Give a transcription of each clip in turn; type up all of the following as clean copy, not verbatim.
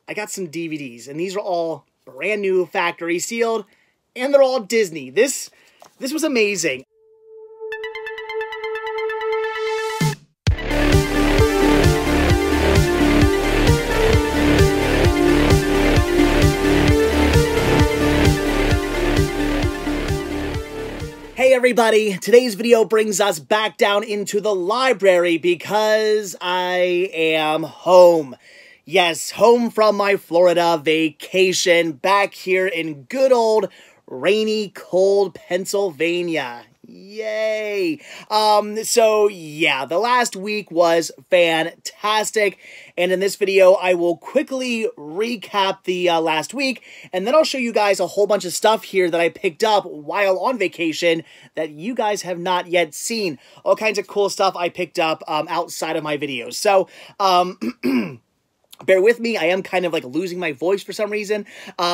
I got some DVDs, and these are all brand new, factory sealed, and they're all Disney. This was amazing. Hey everybody, today's video brings us back down into the library because I am home. Yes, home from my Florida vacation, back here in good old rainy, cold Pennsylvania. Yay! So yeah, the last week was fantastic, and in this video, I will quickly recap the last week, and then I'll show you guys a whole bunch of stuff here that I picked up while on vacation that you guys have not yet seen. All kinds of cool stuff I picked up outside of my videos. So, bear with me, I am kind of like losing my voice for some reason.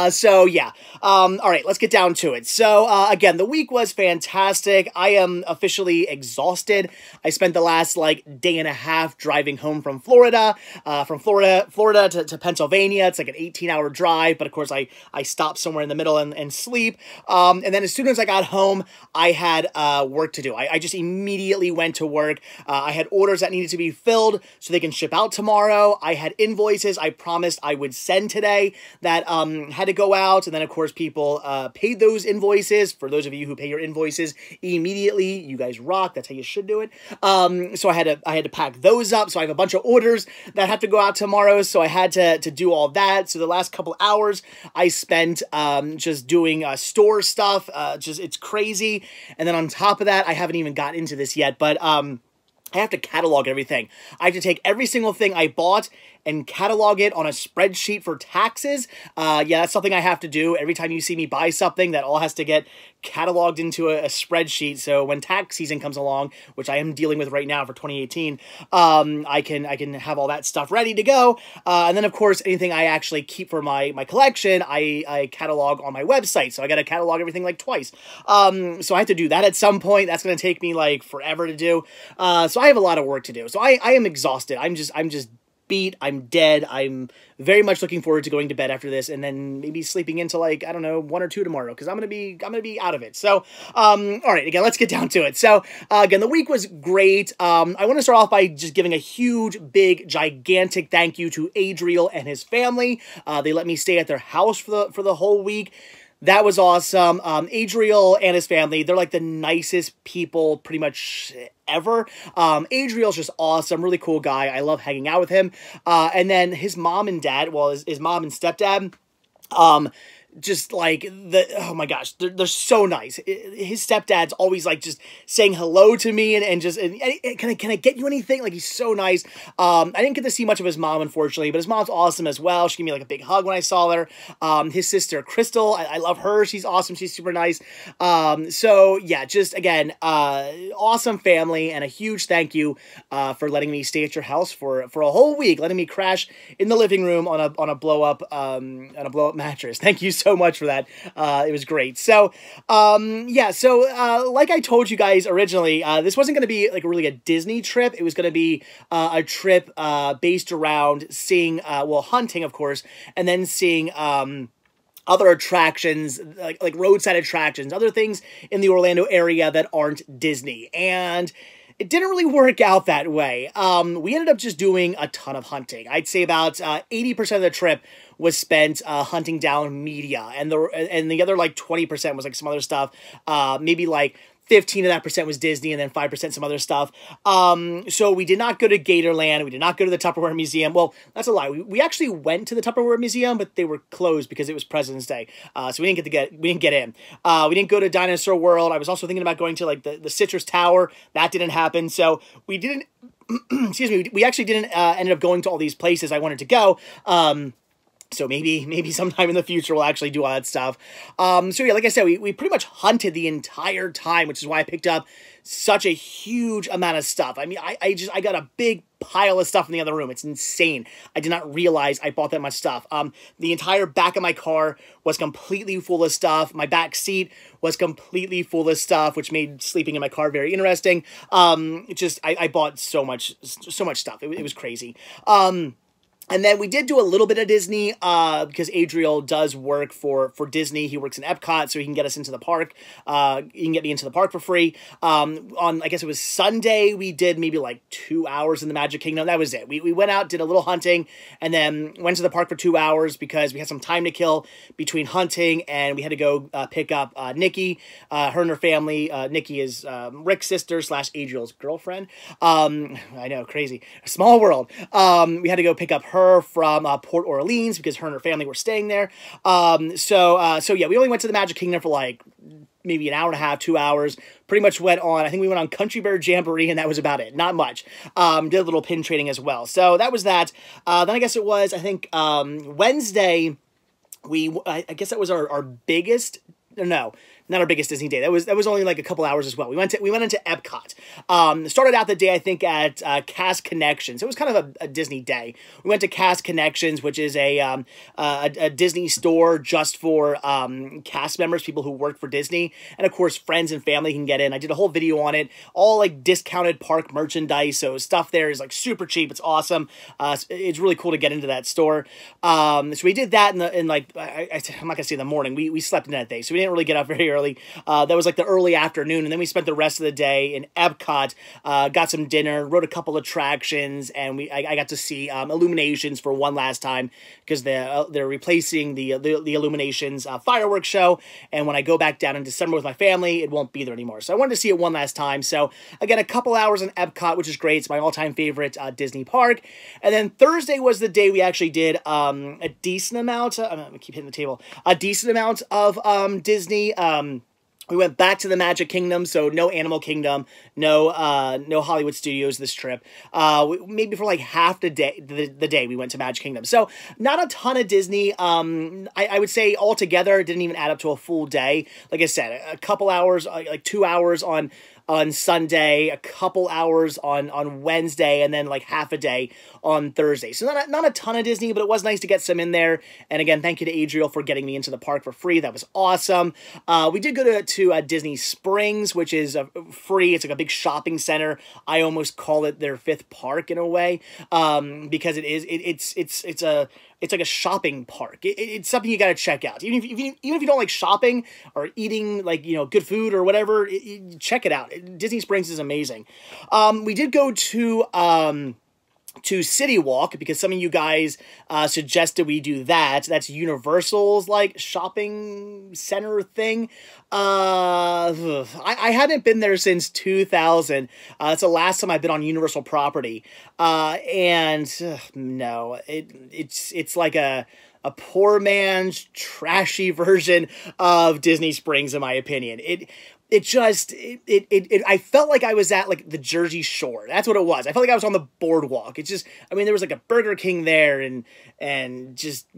So yeah. All right, let's get down to it. So again, the week was fantastic. I am officially exhausted. I spent the last like day and a half driving home from Florida, to Pennsylvania. It's like an 18-hour drive, but of course I stopped somewhere in the middle and sleep. And then as soon as I got home, I had work to do. I just immediately went to work. I had orders that needed to be filled so they can ship out tomorrow. I had invoices I promised I would send today that had to go out, and then of course people paid those invoices. For those of you who pay your invoices immediately, you guys rock. That's how you should do it. So I had to pack those up. So I have a bunch of orders that have to go out tomorrow. So I had to do all that. So the last couple hours I spent just doing store stuff. It's crazy. And then on top of that, I haven't even gotten into this yet, but I have to catalog everything. I have to take every single thing I bought and catalog it on a spreadsheet for taxes. Yeah, that's something I have to do. Every time you see me buy something, that all has to get cataloged into a spreadsheet. So when tax season comes along, which I am dealing with right now for 2018, I can have all that stuff ready to go. And then of course, anything I actually keep for my collection, I catalog on my website. So I got to catalog everything like twice. So I have to do that at some point. That's going to take me like forever to do. So I have a lot of work to do. So I am exhausted. I'm just beat. I'm dead. I'm very much looking forward to going to bed after this, and then maybe sleeping into like, I don't know, 1 or 2 tomorrow, because I'm gonna be out of it. So all right, again, let's get down to it. So again, the week was great. I want to start off by just giving a huge, big, gigantic thank you to Adriel and his family. They let me stay at their house for the whole week. That was awesome. Adriel and his family, they're like the nicest people pretty much ever. Adriel's just awesome, really cool guy. I love hanging out with him. And then his mom and dad, well, his mom and stepdad, just like oh my gosh, they're so nice. His stepdad's always like just saying hello to me and can I get you anything? Like, he's so nice. I didn't get to see much of his mom, unfortunately, but his mom's awesome as well. She gave me like a big hug when I saw her. His sister Crystal, I love her. She's awesome. She's super nice. So yeah, just again, awesome family, and a huge thank you for letting me stay at your house for a whole week, letting me crash in the living room on a blow up mattress. Thank you so much for that. It was great. So, yeah, so, like I told you guys originally, this wasn't going to be like really a Disney trip. It was going to be, a trip, based around seeing, well, hunting, of course, and then seeing, other attractions, like roadside attractions, other things in the Orlando area that aren't Disney. And it didn't really work out that way. We ended up just doing a ton of hunting. I'd say about 80% of the trip was spent hunting down media, and the other like 20% was like some other stuff. Maybe like 15 of that percent was Disney, and then 5% some other stuff. So we did not go to Gatorland. We did not go to the Tupperware Museum. Well, that's a lie. We actually went to the Tupperware Museum, but they were closed because it was President's Day. So we didn't get in. We didn't go to Dinosaur World. I was also thinking about going to like the Citrus Tower. That didn't happen. So we didn't, excuse me, we actually didn't end up going to all these places I wanted to go. So maybe sometime in the future we'll actually do all that stuff. So yeah, like I said, we pretty much hunted the entire time, which is why I picked up such a huge amount of stuff. I mean, I got a big pile of stuff in the other room. It's insane. I did not realize I bought that much stuff. The entire back of my car was completely full of stuff. My back seat was completely full of stuff, which made sleeping in my car very interesting. I bought so much stuff. It was crazy. And then we did do a little bit of Disney because Adriel does work for Disney. He works in Epcot, so he can get us into the park. He can get me into the park for free. On, I guess it was Sunday, we did maybe like 2 hours in the Magic Kingdom. That was it. We went out, did a little hunting, and then went to the park for 2 hours because we had some time to kill between hunting, and we had to go pick up Nikki. Her and her family. Nikki is Rick's sister / Adriel's girlfriend. I know, crazy. Small world. We had to go pick up her from Port Orleans because her and her family were staying there. So yeah, we only went to the Magic Kingdom for like maybe an hour and a half, 2 hours. Pretty much went on, I think we went on Country Bear Jamboree, and that was about it. Not much. Did a little pin trading as well. So that was that. Then I guess it was, I think, Wednesday, I guess that was our biggest, no, not our biggest Disney day. That was only like a couple hours as well. We went into Epcot. Started out the day, I think, at Cast Connections. It was kind of a Disney day. We went to Cast Connections, which is a Disney store just for cast members, people who work for Disney, and of course friends and family can get in. I did a whole video on it, all like discounted park merchandise. So stuff there is like super cheap. It's awesome. It's really cool to get into that store. So we did that in like I'm not gonna say the morning. We slept in that day, so we didn't really get up very early. That was like the early afternoon, and then we spent the rest of the day in Epcot, got some dinner, rode a couple attractions, and I got to see Illuminations for one last time because they're replacing the Illuminations fireworks show, and when I go back down in December with my family, it won't be there anymore. So I wanted to see it one last time. So again, a couple hours in Epcot, which is great. It's my all-time favorite Disney park. And then Thursday was the day we actually did a decent amount. I'm gonna keep hitting the table. A decent amount of Disney. We went back to the Magic Kingdom, so no Animal Kingdom, no Hollywood Studios this trip. Maybe for like half the day we went to Magic Kingdom. So not a ton of Disney. I would say altogether it didn't even add up to a full day. Like I said, a couple hours, like 2 hours on Sunday, a couple hours on Wednesday, and then like half a day on Thursday. So not a ton of Disney, but it was nice to get some in there. And again, thank you to Adriel for getting me into the park for free. That was awesome. We did go to Disney Springs, which is free. It's like a big shopping center. I almost call it their fifth park in a way, because it's like a shopping park. It's something you got to check out. Even if you don't like shopping or eating like, good food or whatever, check it out. Disney Springs is amazing. We did go to CityWalk because some of you guys suggested we do that. That's Universal's like shopping center thing. I hadn't been there since 2000. That's the last time I've been on Universal property. No, it's like a poor man's trashy version of Disney Springs, in my opinion. I felt like I was at like the Jersey Shore. That's what it was. I felt like I was on the boardwalk. It's just, there was like a Burger King there and just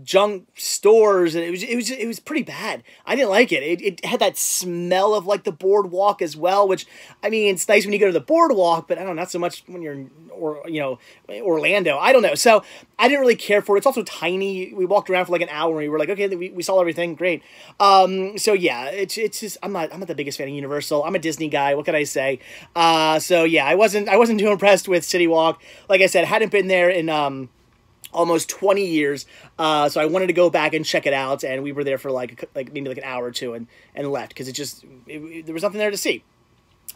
junk stores, and it was pretty bad. I didn't like it. It had that smell of like the boardwalk as well, which it's nice when you go to the boardwalk, but I don't know, not so much when you're Orlando. I don't know. So I didn't really care for it. It's also tiny. We walked around for like an hour and we were like, okay, we saw everything. Great. So yeah, it's just, I'm not the biggest fan of Universal. I'm a Disney guy. What can I say? So yeah, I wasn't too impressed with CityWalk. Like I said, hadn't been there in almost 20 years. So I wanted to go back and check it out, and we were there for like maybe like an hour or two and left because there was nothing there to see.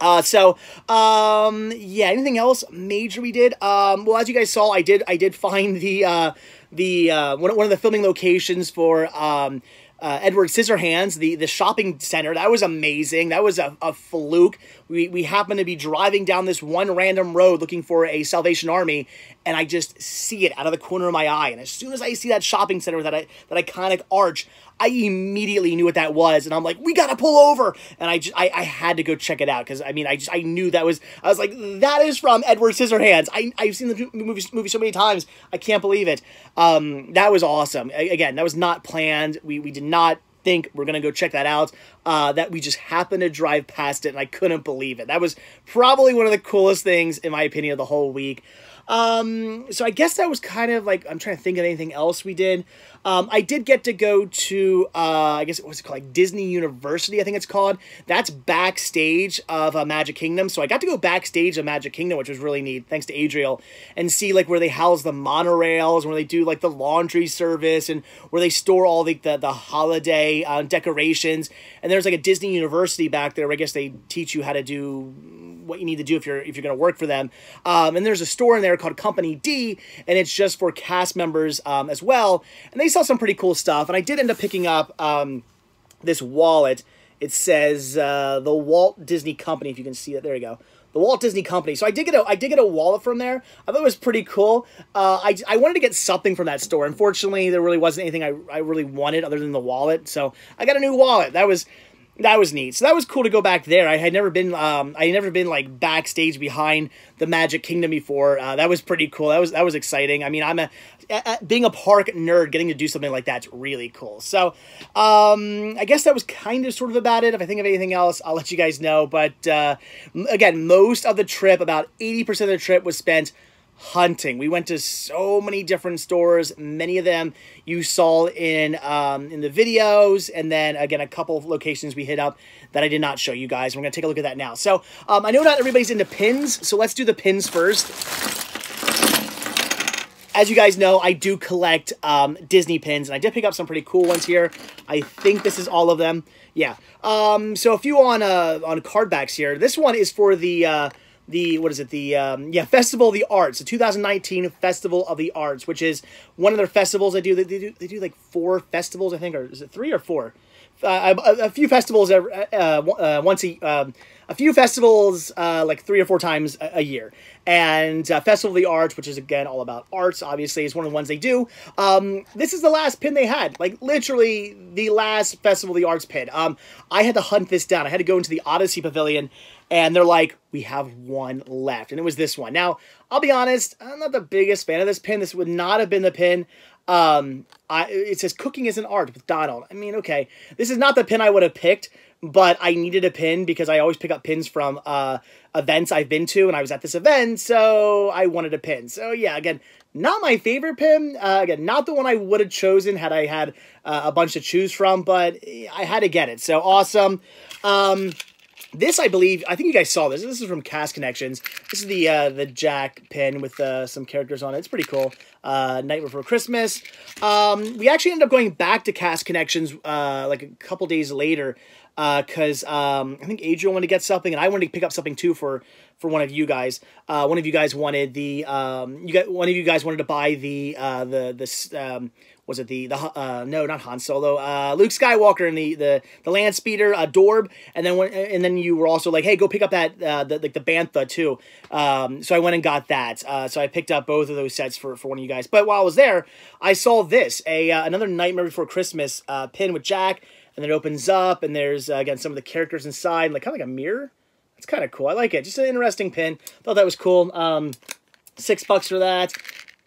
Yeah, anything else major we did? Well, as you guys saw, I did find the one of the filming locations for Edward Scissorhands, the shopping center. That was amazing. That was a fluke. We happened to be driving down this one random road looking for a Salvation Army, and I just see it out of the corner of my eye. And as soon as I see that shopping center, that iconic arch, I immediately knew what that was, and I'm like, we gotta pull over. And I had to go check it out because I knew that was. I was like, that is from Edward Scissorhands. I've seen the movie so many times. I can't believe it. That was awesome. Again, that was not planned. We did not think we're gonna go check that out. That we just happened to drive past it, and I couldn't believe it. That was probably one of the coolest things, in my opinion, of the whole week. So I guess that was kind of like, I'm trying to think of anything else we did. I did get to go to, I guess, what's it called? Like Disney University, I think it's called. That's Backstage of Magic Kingdom. So I got to go backstage of Magic Kingdom, which was really neat, thanks to Adriel, and see like where they house the monorails, where they do like the laundry service, and where they store all the holiday decorations. And there's like a Disney University back there where I guess they teach you how to do what you need to do if you're going to work for them. And there's a store in there called Company D, and it's just for cast members as well. And they sell some pretty cool stuff. And I did end up picking up this wallet. It says the Walt Disney Company, if you can see it. There you go. The Walt Disney Company. So I did get a wallet from there. I thought it was pretty cool. I wanted to get something from that store. Unfortunately, there really wasn't anything I really wanted other than the wallet. So I got a new wallet. That was neat. So that was cool to go back there. I had never been like backstage behind the Magic Kingdom before. That was pretty cool. That was exciting. I mean, being a park nerd, getting to do something like that's really cool. So I guess that was kind of sort of about it. If I think of anything else, I'll let you guys know. But again, most of the trip, about 80% of the trip was spent hunting. We went to so many different stores. Many of them you saw in the videos, and then again a couple of locations we hit up that I did not show you guys. We're gonna take a look at that now. So I know not everybody's into pins, so let's do the pins first. As you guys know, I do collect Disney pins, and I did pick up some pretty cool ones here. I think this is all of them. Yeah. So a few on card backs here. This one is for the what is it? Festival of the Arts, the 2019 Festival of the Arts, which is one of their festivals. They do like 4 festivals, I think, or is it 3 or 4? A few festivals a few festivals like 3 or 4 times a year. And Festival of the Arts, which is again all about arts, obviously, is one of the ones they do. This is the last pin they had, like literally the last Festival of the Arts pin. I had to hunt this down. I had to go into the Odyssey Pavilion, and they're like, we have one left, and it was this one. Now, I'll be honest, I'm not the biggest fan of this pin. This would not have been the pin. It says Cooking is an Art with Donald. I mean, okay, this is not the pin I would have picked, but I needed a pin because I always pick up pins from events I've been to, and I was at this event, so I wanted a pin. So yeah, again, not my favorite pin. Again, not the one I would have chosen had I had a bunch to choose from, but I had to get it. So awesome. This, I think you guys saw this. This is from Cast Connections. This is the Jack pin with some characters on it. It's pretty cool. Night Before Christmas. We actually ended up going back to Cast Connections like a couple days later because I think Adriel wanted to get something, and I wanted to pick up something too for one of you guys. One of you guys wanted one of you guys wanted to buy was it no, not Han Solo, Luke Skywalker and the land speeder, Dorb, and then you were also like, hey, go pick up that the Bantha too. So I went and got that. So I picked up both of those sets for one of you guys. But while I was there, I saw this another Nightmare Before Christmas pin with Jack, and then it opens up, and there's again some of the characters inside, like kind of like a mirror. It's kind of cool. I like it. Just an interesting pin. Thought that was cool. $6 for that.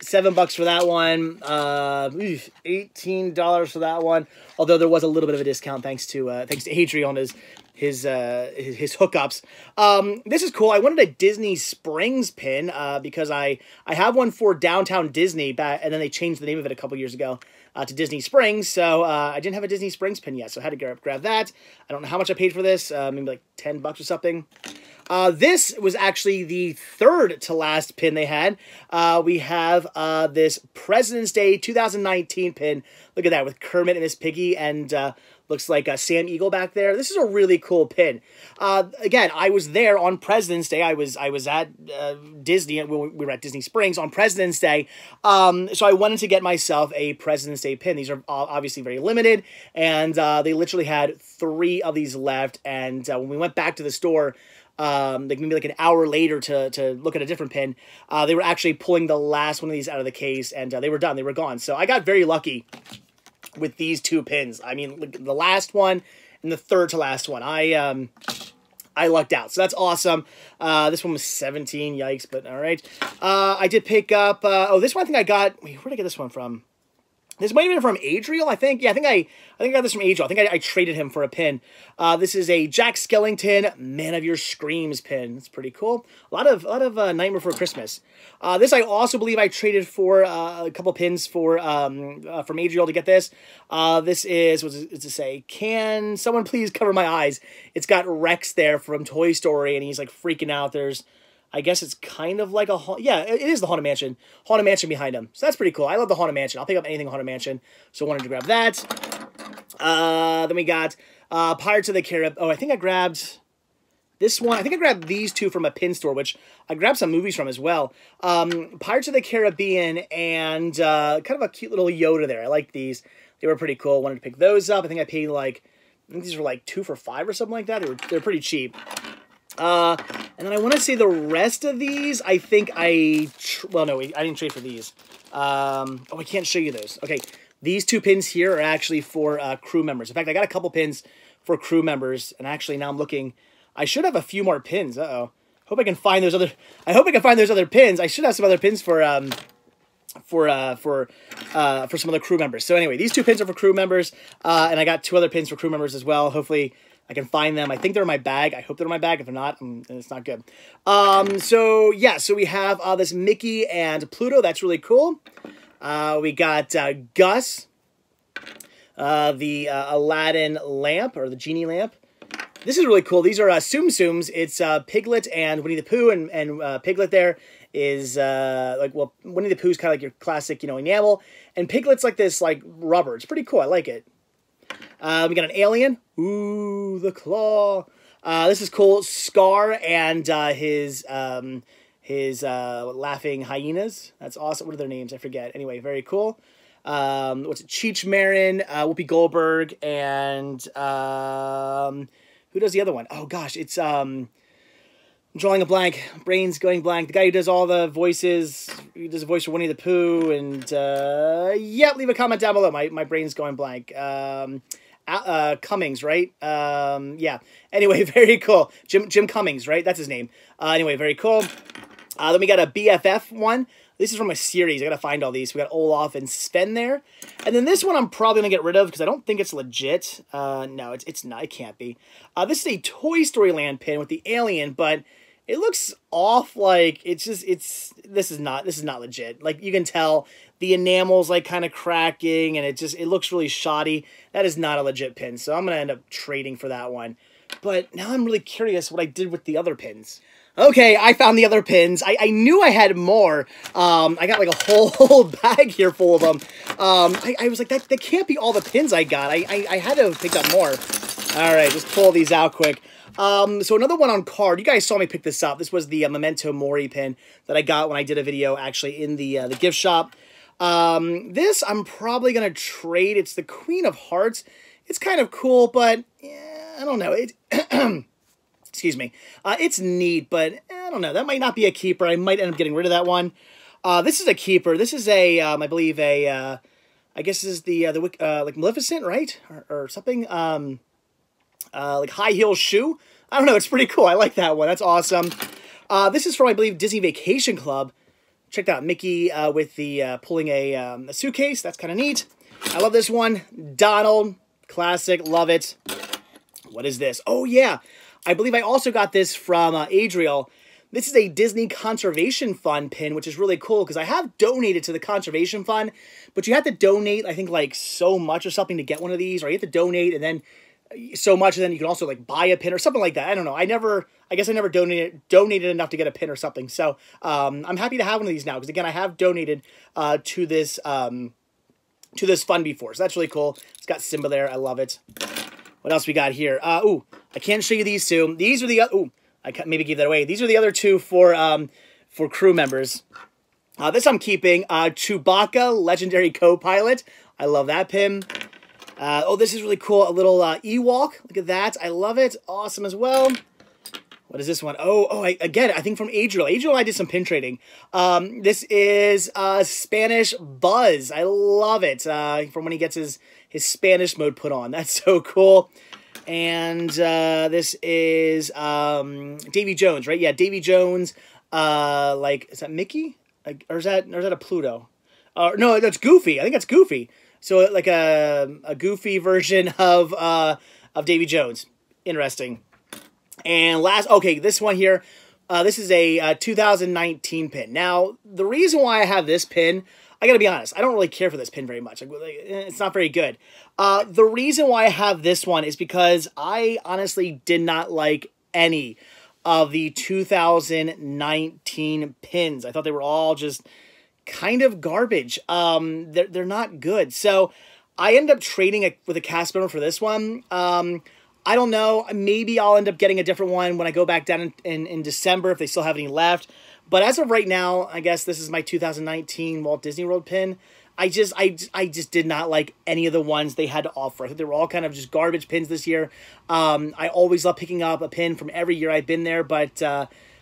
$7 for that one. $18 for that one. Although there was a little bit of a discount thanks to Adriel on his hookups. This is cool. I wanted a Disney Springs pin because I have one for Downtown Disney back, and then they changed the name of it a couple years ago to Disney Springs. So I didn't have a Disney Springs pin yet, so I had to grab that. I don't know how much I paid for this. Maybe like $10 or something. This was actually the third to last pin they had. We have this President's Day 2019 pin. Look at that with Kermit and Miss Piggy, and looks like Sam Eagle back there. This is a really cool pin. Again, I was there on President's Day. I was at Disney. We were at Disney Springs on President's Day. So I wanted to get myself a President's Day pin. These are obviously very limited, and they literally had 3 of these left. And when we went back to the store, like maybe like an hour later to look at a different pin, they were actually pulling the last one of these out of the case, and they were done. They were gone. So I got very lucky with these 2 pins. I mean, the last one and the third to last one. I lucked out. So that's awesome. This one was 17. Yikes, but all right. I did pick up, this one I think I got, wait, where did I get this one from? This might have been from Adriel, I think. Yeah, I think I got this from Adriel. I think I traded him for a pin. This is a Jack Skellington Man of Your Screams pin. It's pretty cool. A lot of Nightmare Before Christmas. This I also believe I traded for a couple pins for from Adriel to get this. This is, what does it say? Can someone please cover my eyes? It's got Rex there from Toy Story, and he's like freaking out. There's, I guess it's kind of like a, yeah, it is the Haunted Mansion. Haunted Mansion behind him. So that's pretty cool. I love the Haunted Mansion. I'll pick up anything Haunted Mansion. So I wanted to grab that. Then we got Pirates of the Caribbean. Oh, I think I grabbed this one. I think I grabbed these two from a pin store, which I grabbed some movies from as well. Pirates of the Caribbean and kind of a cute little Yoda there. I like these. They were pretty cool. Wanted to pick those up. I think I paid like, I think these were like 2 for $5 or something like that. They're pretty cheap. And then I want to say the rest of these, I think well, no, I didn't trade for these. Oh, I can't show you those. Okay, these 2 pins here are actually for crew members. In fact, I got a couple pins for crew members, and actually now I'm looking, I should have a few more pins. Uh-oh. Hope I can find those other, I hope I can find those other pins. I should have some other pins for some other crew members. So anyway, these 2 pins are for crew members, and I got 2 other pins for crew members as well. Hopefully I can find them. I think they're in my bag. I hope they're in my bag. If they're not, it's not good. So yeah, so we have this Mickey and Pluto. That's really cool. We got Gus, the Aladdin lamp, or the genie lamp. This is really cool. These are Tsum Tsums. It's Piglet and Winnie the Pooh, and Piglet there is like, well, Winnie the Pooh's kind of like your classic, you know, enamel, and Piglet's like this like rubber. It's pretty cool. I like it. We got an alien. Ooh, the claw. This is cool. Scar and his laughing hyenas. That's awesome. What are their names? I forget. Anyway, very cool. What's it? Cheech Marin, Whoopi Goldberg, and who does the other one? Oh gosh, it's I'm drawing a blank. Brain's going blank. The guy who does all the voices. He does a voice for Winnie the Pooh, and yeah, leave a comment down below. My brain's going blank. Cummings, right? Yeah. Anyway, very cool. Jim Cummings, right? That's his name. Anyway, very cool. Then we got a BFF one. This is from a series. I gotta find all these. We got Olaf and Sven there. And then this one I'm probably gonna get rid of because I don't think it's legit. No, it's not. It can't be. This is a Toy Story Land pin with the alien, but it looks off. Like this is not legit. Like you can tell the enamel's like kind of cracking, and it looks really shoddy. That is not a legit pin, so I'm gonna end up trading for that one. But now I'm really curious what I did with the other pins. Okay, I found the other pins. I knew I had more. I got like a whole bag here full of them. I was like, that can't be all the pins I got. I had to have picked up more. All right, just pull these out quick. So another one on card. You guys saw me pick this up. This was the Memento Mori pin that I got when I did a video actually in the gift shop. This I'm probably going to trade. It's the Queen of Hearts. It's kind of cool, but I don't know. Excuse me. It's neat, but I don't know. That might not be a keeper. I might end up getting rid of that one. This is a keeper. This is a, I believe I guess this is the like Maleficent, right? Or something. Like high heel shoe. I don't know. It's pretty cool. I like that one. That's awesome. This is from, I believe, Disney Vacation Club. Check that out. Mickey with the pulling a suitcase. That's kind of neat. I love this one. Donald. Classic. Love it. What is this? Oh, yeah. I believe I also got this from Adriel. This is a Disney Conservation Fund pin, which is really cool because I have donated to the Conservation Fund, but you have to donate, I think, like so much or something to get one of these, or you have to donate and then so much, and then you can also like buy a pin or something like that. I don't know. I guess I never donated enough to get a pin or something. So I'm happy to have one of these now because again, I have donated to this fund before, so that's really cool. It's got Simba there. I love it. What else we got here? Ooh, I can't show you these two. These are the ooh, I maybe gave that away. These are the other two for crew members. This I'm keeping. Chewbacca, Legendary Co-Pilot. I love that pin. Oh, this is really cool. A little Ewok. Look at that. I love it. Awesome as well. What is this one? Again, I think from Adriel. Adriel and I did some pin trading. This is Spanish Buzz. I love it. From when he gets his Spanish mode put on. That's so cool. And this is Davy Jones, right? Yeah, Davy Jones. Like, is that Mickey? Or is that a Pluto? No, that's Goofy. I think that's Goofy. So like a goofy version of Davy Jones. Interesting. And okay, this one here, this is a 2019 pin. Now, the reason why I have this pin, I gotta be honest, I don't really care for this pin very much. It's not very good. The reason why I have this one is because I honestly did not like any of the 2019 pins. I thought they were all just kind of garbage. They're not good. So I ended up trading with a cast member for this one. I don't know. Maybe I'll end up getting a different one when I go back down in December if they still have any left. But as of right now, I guess this is my 2019 Walt Disney World pin. I just did not like any of the ones they had to offer. I thought they were all kind of just garbage pins this year. I always love picking up a pin from every year I've been there, but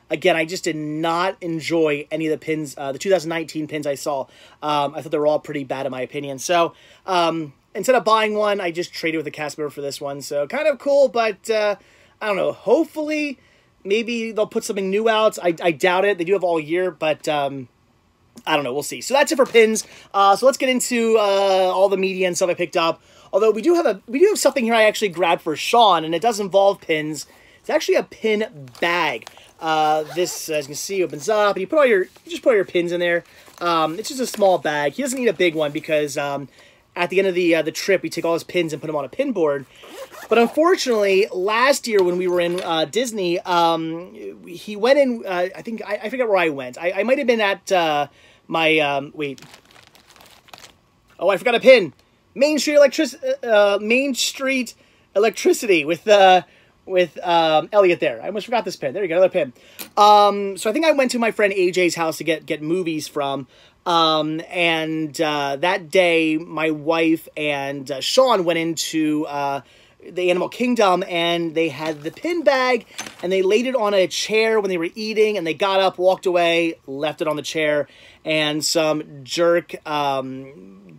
again, I just did not enjoy any of the pins, the 2019 pins I saw. I thought they were all pretty bad in my opinion. So instead of buying one, I just traded with a cast member for this one. So kind of cool, but I don't know. Hopefully, maybe they'll put something new out. I doubt it. They do have all year, but I don't know. We'll see. So that's it for pins. So let's get into all the media and stuff I picked up. Although we do have something here I actually grabbed for Sean, and it does involve pins. It's actually a pin bag. This, as you can see, opens up, and you just put all your pins in there. It's just a small bag. He doesn't need a big one because at the end of the trip, we take all his pins and put them on a pin board. But unfortunately, last year when we were in Disney, he went in, I think, I forget where I went. I might have been at my, wait. Oh, I forgot a pin. Main Street Electricity with Elliot there. I almost forgot this pin. There you go, another pin. So I think I went to my friend AJ's house to get movies from. And that day, my wife and Sean went into the Animal Kingdom, and they had the pin bag, and they laid it on a chair when they were eating, and they got up, walked away, left it on the chair, and some jerk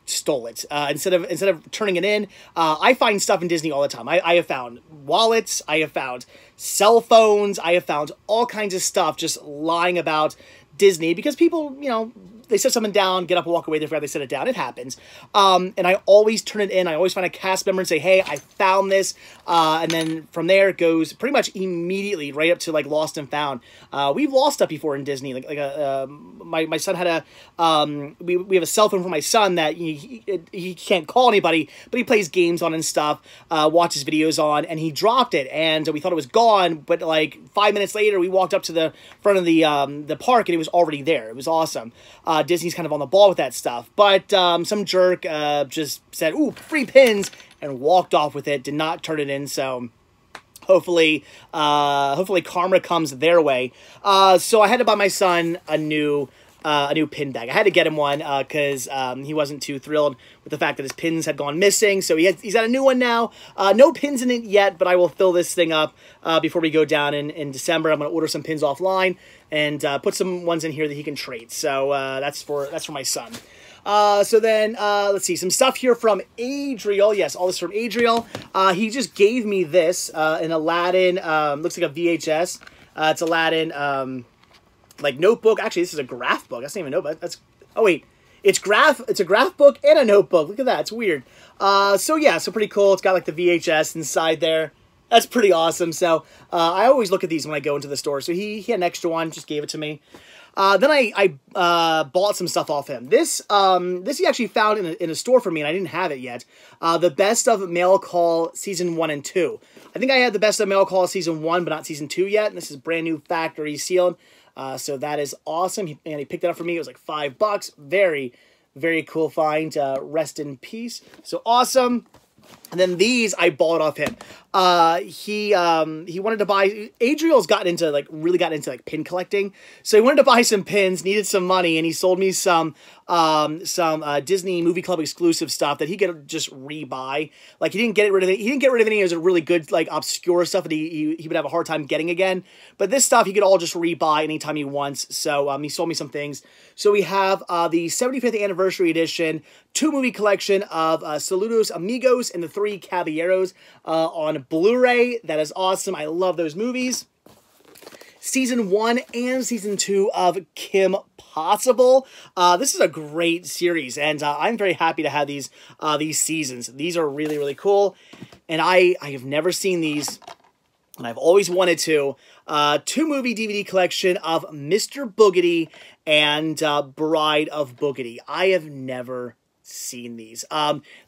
stole it. Instead of turning it in, I find stuff in Disney all the time. I have found wallets, I have found cell phones, I have found all kinds of stuff just lying about Disney because people, you know, they set something down, get up and walk away, they forgot they set it down. It happens. And I always turn it in. I always find a cast member and say, hey, I found this. And then from there, it goes pretty much immediately right up to, like, lost and found. We've lost stuff before in Disney. My son had we have a cell phone for my son that he can't call anybody, but he plays games on and stuff, watches videos on, and he dropped it. And we thought it was gone, but, like, 5 minutes later, we walked up to the front of the park, and it was already there. It was awesome. Disney's kind of on the ball with that stuff. But some jerk just said, ooh, free pins, and walked off with it, did not turn it in, so hopefully karma comes their way. So I had to buy my son a new pin bag. I had to get him one because he wasn't too thrilled with the fact that his pins had gone missing. So he's got a new one now. No pins in it yet, but I will fill this thing up before we go down in December. I'm going to order some pins offline and put some ones in here that he can trade. So that's for my son. So then, let's see, some stuff here from Adriel. Yes, all this from Adriel. He just gave me this, an Aladdin, looks like a VHS. It's Aladdin, like notebook. Actually, this is a graph book. That's not even a notebook. Oh wait, it's a graph book and a notebook. Look at that. It's weird. So yeah, so pretty cool. It's got like the VHS inside there. That's pretty awesome. So I always look at these when I go into the store. So he had an extra one, just gave it to me. Then I bought some stuff off him. This he actually found in a store for me, and I didn't have it yet. The Best of Mail Call Season 1 and 2. I think I had the Best of Mail Call Season 1, but not Season 2 yet. And this is brand new factory sealed. So that is awesome. He picked it up for me. It was like $5. Very, very cool find. Rest in peace. So awesome. And then these I bought off him. He wanted to buy. Adriel's really gotten into pin collecting. So he wanted to buy some pins, needed some money, and he sold me some Disney Movie Club exclusive stuff that he could just rebuy. Like he didn't get rid of it. He didn't get rid of any. It was a really good obscure stuff that he would have a hard time getting again. But this stuff he could all just rebuy anytime he wants. So he sold me some things. So we have the 75th anniversary edition 2-movie collection of Saludos Amigos and the Three Caballeros on Blu-ray. That is awesome. I love those movies. Season 1 and Season 2 of Kim Possible. This is a great series, and I'm very happy to have these seasons. These are really, really cool, and I have never seen these, and I've always wanted to. 2-movie DVD collection of Mr. Boogedy and Bride of Boogedy. I have never seen these.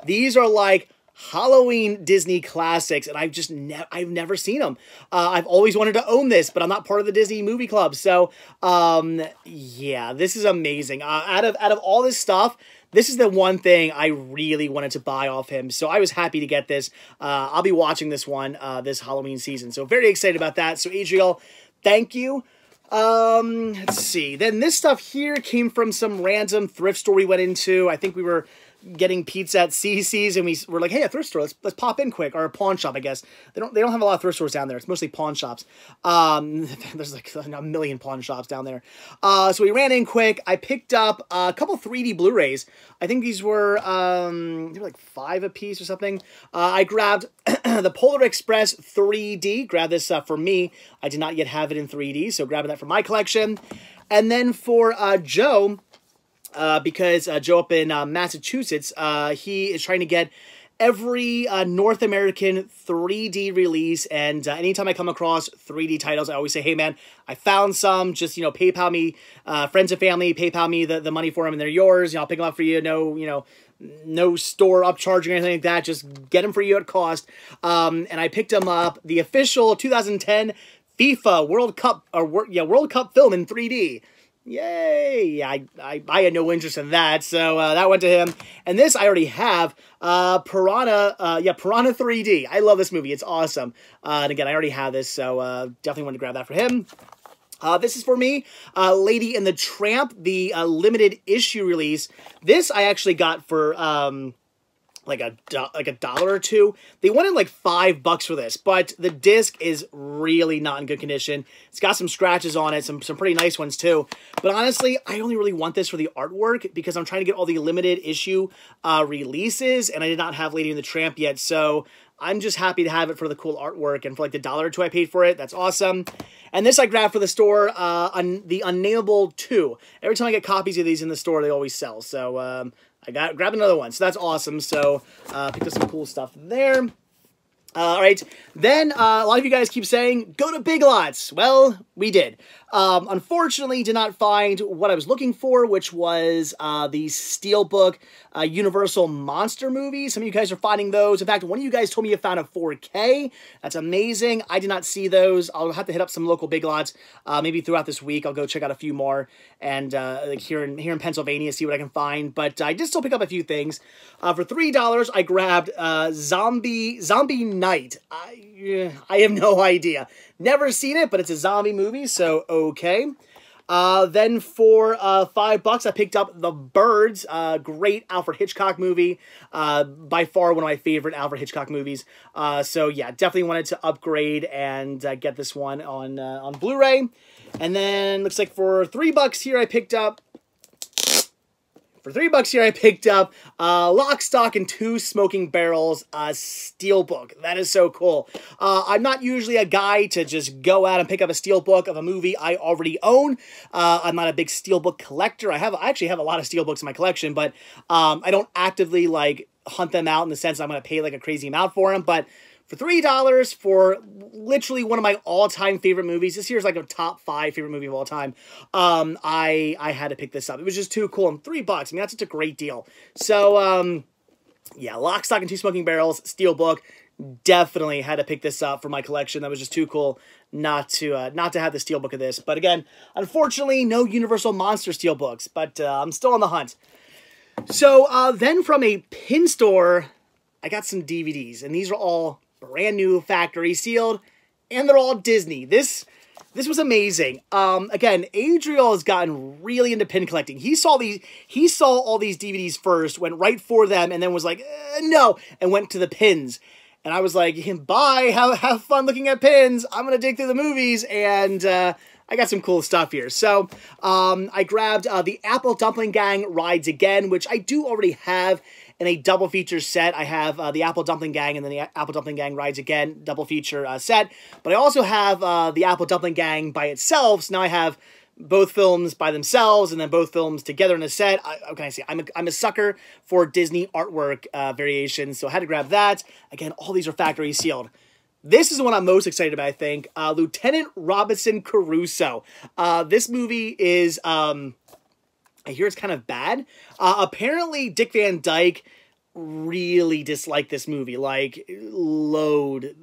These are like Halloween Disney classics, and I've never seen them. I've always wanted to own this, but I'm not part of the Disney movie club. So, yeah, this is amazing. Out of all this stuff, this is the one thing I really wanted to buy off him. So I was happy to get this. I'll be watching this one this Halloween season. So very excited about that. So Adriel, thank you. Let's see. Then this stuff here came from some random thrift store we went into. I think we were getting pizza at CC's, and we were like, hey, a thrift store, let's pop in quick, or a pawn shop, I guess. They don't have a lot of thrift stores down there. It's mostly pawn shops. There's like a million pawn shops down there. So we ran in quick. I picked up a couple 3D Blu-rays. I think these were, they were like 5 a piece or something. I grabbed the Polar Express 3D. Grabbed this for me. I did not yet have it in 3D, so grabbing that for my collection. And then for Joe, because Joe up in Massachusetts, he is trying to get every North American 3D release, and anytime I come across 3D titles, I always say, hey man, I found some, just, you know, PayPal me, friends and family, PayPal me the money for them, and they're yours, you know, I'll pick them up for you, no store upcharging or anything like that, just get them for you at cost. And I picked them up, the official 2010 FIFA World Cup, World Cup film in 3D. Yay! Yeah, I had no interest in that, so that went to him. And this I already have, Piranha 3D. I love this movie. It's awesome. And again, I already have this, so definitely wanted to grab that for him. This is for me, Lady and the Tramp, the limited issue release. This I actually got for like a $1 or $2. They wanted like $5 for this, but the disc is really not in good condition. It's got some scratches on it, some pretty nice ones too. But honestly, I only really want this for the artwork because I'm trying to get all the limited issue releases, and I did not have Lady and the Tramp yet, so I'm just happy to have it for the cool artwork, and for like the $1 or $2 I paid for it. That's awesome. And this I grabbed for the store, the Unnameable 2. Every time I get copies of these in the store, they always sell. So I grabbed another one. So that's awesome. So picked up some cool stuff there. All right. Then a lot of you guys keep saying, go to Big Lots. Well, we did. Unfortunately, did not find what I was looking for, which was the Steelbook Universal Monster movie. Some of you guys are finding those. In fact, one of you guys told me you found a 4K. That's amazing. I did not see those. I'll have to hit up some local Big Lots maybe throughout this week. I'll go check out a few more, and like here in Pennsylvania, see what I can find. But I did still pick up a few things. For $3, I grabbed Zombie Night. I have no idea. Never seen it, but it's a zombie movie, so okay. Then for $5, I picked up The Birds, great Alfred Hitchcock movie, by far one of my favorite Alfred Hitchcock movies. So yeah, definitely wanted to upgrade and get this one on Blu-ray. And then looks like for $3 here, I picked up. Lock, Stock, and Two Smoking Barrels Steelbook. That is so cool. I'm not usually a guy to just go out and pick up a Steelbook of a movie I already own. I'm not a big Steelbook collector. I actually have a lot of Steelbooks in my collection, but I don't actively like hunt them out in the sense that I'm going to pay like a crazy amount for them. But for $3 for literally one of my all-time favorite movies. This year's like a top 5 favorite movie of all time. I had to pick this up. It was just too cool. And $3, I mean, that's just a great deal. So, yeah, Lock, Stock, and Two Smoking Barrels, Steelbook. Definitely had to pick this up for my collection. That was just too cool not to have the Steelbook of this. But again, unfortunately, no Universal Monster Steelbooks. But I'm still on the hunt. So, then from a pin store, I got some DVDs. And these are all brand new, factory sealed, and they're all Disney. This was amazing. Again, Adriel has gotten really into pin collecting. He saw all these DVDs first, went right for them, and then was like, no, and went to the pins. And I was like, bye, have fun looking at pins. I'm gonna dig through the movies, and I got some cool stuff here. So I grabbed the Apple Dumpling Gang Rides Again, which I do already have. in a double feature set. I have the Apple Dumpling Gang and then the Apple Dumpling Gang Rides Again double feature set. But I also have the Apple Dumpling Gang by itself. So now I have both films by themselves and then both films together in a set. What can I say? I'm a sucker for Disney artwork variations, so I had to grab that. Again, all these are factory sealed. This is the one I'm most excited about, I think. Lieutenant Robinson Crusoe. This movie is, I hear it's kind of bad. Apparently, Dick Van Dyke really disliked this movie, like loathed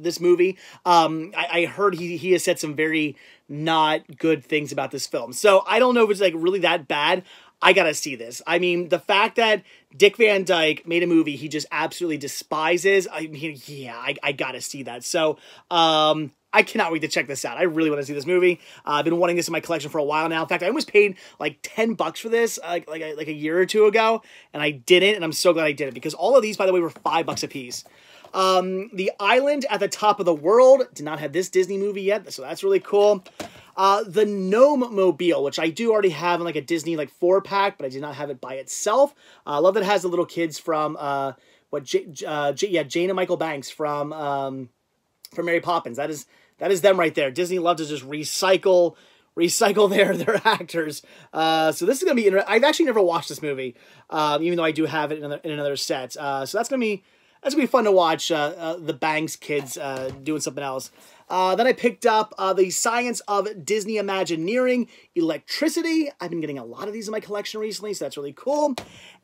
this movie. I heard he has said some very not good things about this film. So I don't know if it's like really that bad. I gotta see this. I mean, the fact that Dick Van Dyke made a movie he just absolutely despises, I mean, yeah, I gotta see that. So, I cannot wait to check this out. I really want to see this movie. I've been wanting this in my collection for a while now. In fact, I almost paid like $10 for this like a year or two ago, and I didn't, and I'm so glad I did it, because all of these, by the way, were $5 a piece. The Island at the Top of the World did not have this Disney movie yet, so that's really cool. The Gnome Mobile, which I do already have in like a Disney like 4-pack, but I did not have it by itself. I love that it has the little kids from Jane and Michael Banks from Mary Poppins. That is them right there. Disney loved to just recycle their actors. So this is gonna be interesting. I've actually never watched this movie, even though I do have it in another set. So that's gonna be fun to watch. The Banks kids doing something else. Then I picked up the Science of Disney Imagineering Electricity. I've been getting a lot of these in my collection recently, so that's really cool.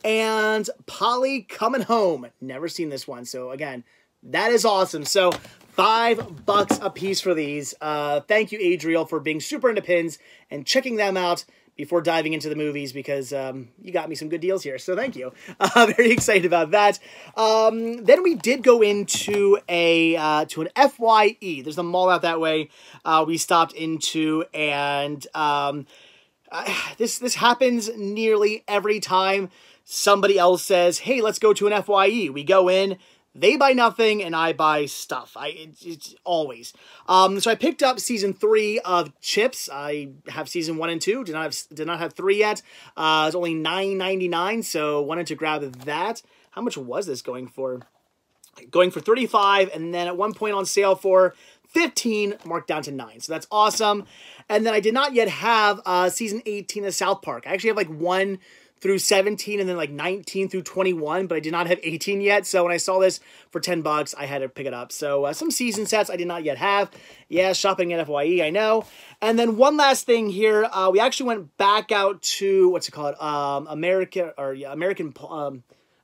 And Polly Coming Home. Never seen this one, so again, that is awesome. So $5 a piece for these. Thank you, Adriel, for being super into pins and checking them out before diving into the movies, because you got me some good deals here. So thank you. Very excited about that. Then we did go into to an FYE. There's a mall out that way we stopped into, and this happens nearly every time somebody else says, hey, let's go to an FYE. We go in, they buy nothing, and I buy stuff. It's always. So I picked up season 3 of Chips. I have season 1 and 2. Did not have 3 yet. It's only $9.99, so wanted to grab that. How much was this going for? Going for $35, and then at one point on sale for $15, marked down to $9. So that's awesome. And then I did not yet have season 18 of South Park. I actually have like 1 through 17 and then like 19 through 21, but I did not have 18 yet. So when I saw this for $10, I had to pick it up. So some season sets I did not yet have. Yeah, shopping at FYE, I know. And then one last thing here. We actually went back out to, what's it called?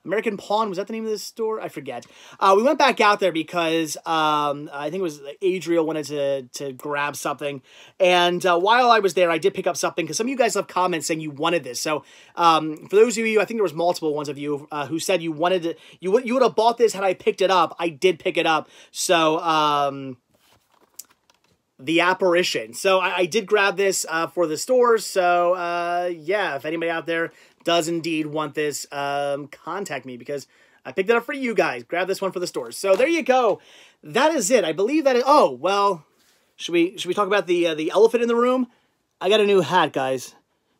American Pawn, was that the name of this store? I forget. We went back out there because I think it was Adriel wanted to grab something. And while I was there, I did pick up something, because some of you guys left comments saying you wanted this. So for those of you, I think there was multiple ones of you who said you wanted it, you would have bought this had I picked it up. I did pick it up. So The Apparition. So I did grab this for the stores. So yeah, if anybody out there does indeed want this, contact me, because I picked it up for you guys. Grab this one for the stores. So there you go. That is it. I believe that oh, well, should we talk about the elephant in the room? I got a new hat, guys.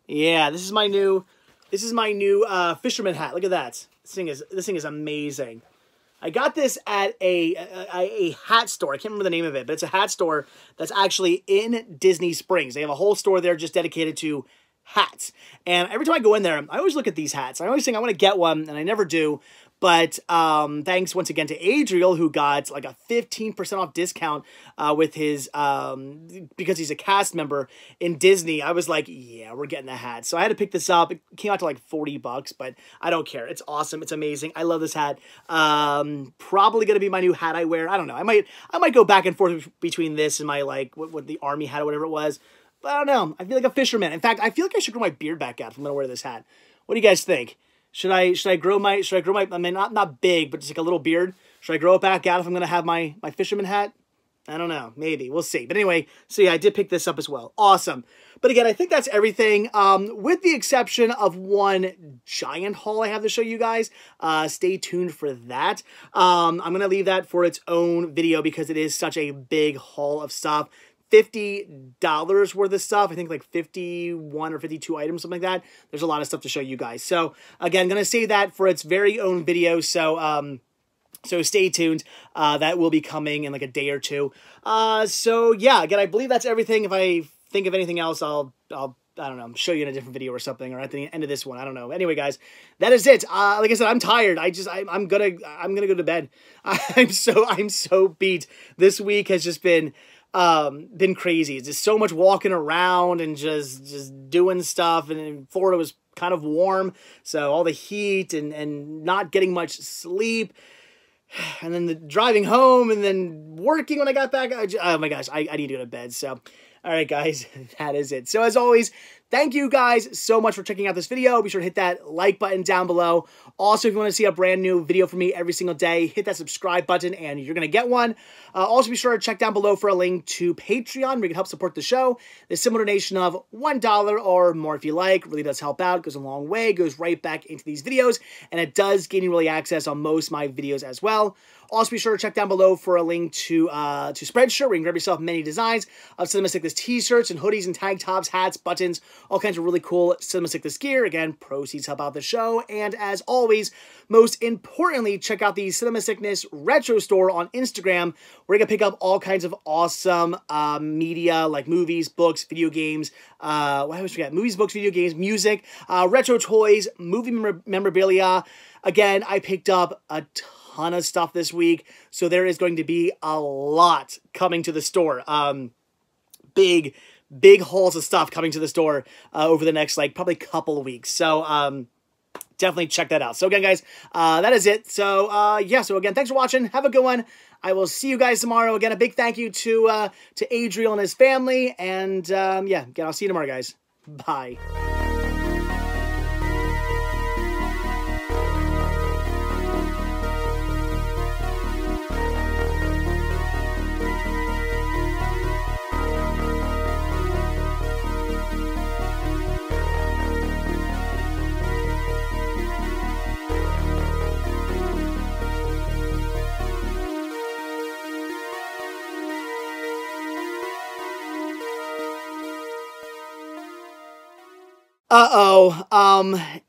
Yeah, this is my new fisherman hat. Look at that. This thing is amazing. I got this at a hat store. I can't remember the name of it, but it's a hat store that's actually in Disney Springs. They have a whole store there just dedicated to hats. And every time I go in there, I always look at these hats. I always think I want to get one, and I never do. But thanks once again to Adriel, who got like a 15% off discount with his, because he's a cast member in Disney. I was like, yeah, we're getting the hat. So I had to pick this up. It came out to like $40, but I don't care. It's awesome. It's amazing. I love this hat. Probably going to be my new hat I wear. I don't know. I might go back and forth between this and my, like, what the army hat or whatever it was. But I don't know. I feel like a fisherman. In fact, I feel like I should grow my beard back out if I'm going to wear this hat. What do you guys think? Should I grow my, I mean, not big, but just like a little beard. Should I grow it back out if I'm going to have my fisherman hat? I don't know. Maybe. We'll see. But anyway, so yeah, I did pick this up as well. Awesome. But again, I think that's everything, with the exception of one giant haul I have to show you guys. Stay tuned for that. I'm going to leave that for its own video because it is such a big haul of stuff. $50 worth of stuff. I think like 51 or 52 items, something like that. There's a lot of stuff to show you guys. So again, going to save that for its very own video. So, so stay tuned. That will be coming in like a day or two. So yeah, again, I believe that's everything. If I think of anything else, I'll I don't know, show you in a different video or something, or at the end of this one. I don't know. Anyway, guys, that is it. Like I said, I'm tired. I'm gonna go to bed. I'm so beat. This week has just been crazy. It's just so much walking around and just doing stuff. And in Florida was kind of warm, so all the heat and not getting much sleep. And then the driving home and then working when I got back. Oh my gosh, I need to go to bed. So, all right, guys, that is it. So as always, thank you guys so much for checking out this video. Be sure to hit that like button down below. Also, if you want to see a brand new video from me every single day, hit that subscribe button and you're going to get one. Also, be sure to check down below for a link to Patreon where you can help support the show. The similar donation of $1 or more if you like. Really does help out. Goes a long way. Goes right back into these videos. And it does gain you early access on most of my videos as well. Also, be sure to check down below for a link to Spreadshirt, where you can grab yourself many designs of Cinema Sickness t-shirts and hoodies and tank tops, hats, buttons, all kinds of really cool Cinema Sickness gear. Again, proceeds help out the show. And as always, most importantly, check out the Cinema Sickness Retro Store on Instagram, where you can pick up all kinds of awesome media like movies, books, video games, I always forget, movies, books, video games, music, retro toys, movie memorabilia. Again, I picked up a ton of stuff this week, so there is going to be a lot coming to the store. Big hauls of stuff coming to the store over the next, like, probably couple of weeks. So, definitely check that out. So again, guys, that is it. So, yeah, so again, thanks for watching. Have a good one. I will see you guys tomorrow. Again, a big thank you to Adriel and his family. And, yeah, again, I'll see you tomorrow, guys. Bye.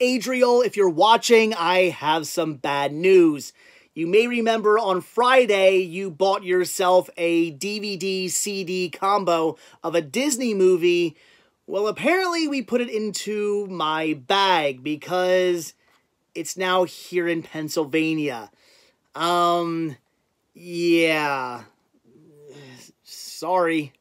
Adriel, if you're watching, I have some bad news. You may remember on Friday, you bought yourself a DVD-CD combo of a Disney movie. Well, apparently we put it into my bag because it's now here in Pennsylvania. Yeah. Sorry.